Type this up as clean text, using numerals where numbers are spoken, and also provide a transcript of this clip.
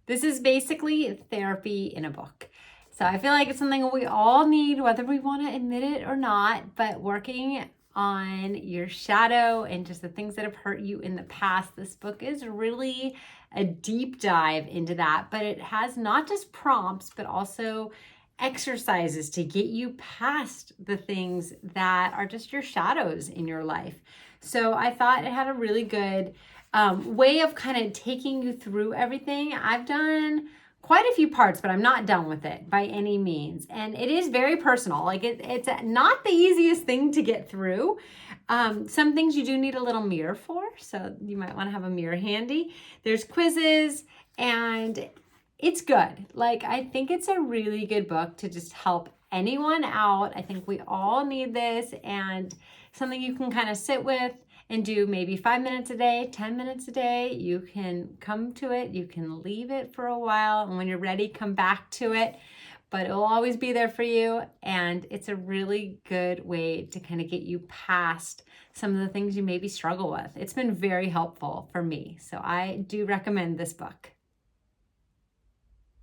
This is basically therapy in a book. So I feel like it's something we all need, whether we want to admit it or not, but working on your shadow and just the things that have hurt you in the past. This book is really a deep dive into that, but it has not just prompts, but also exercises to get you past the things that are just your shadows in your life. So I thought it had a really good way of kind of taking you through everything. I've done quite a few parts, but I'm not done with it by any means. And it is very personal. Like it's not the easiest thing to get through. Some things you do need a little mirror for, so you might want to have a mirror handy. There's quizzes, and it's good. Like, I think it's a really good book to just help anyone out. I think we all need this, and something you can kind of sit with and do maybe 5 minutes a day, 10 minutes a day. You can come to it, you can leave it for a while, and when you're ready, come back to it. But it'll always be there for you, and it's a really good way to kind of get you past some of the things you maybe struggle with. It's been very helpful for me, so I do recommend this book.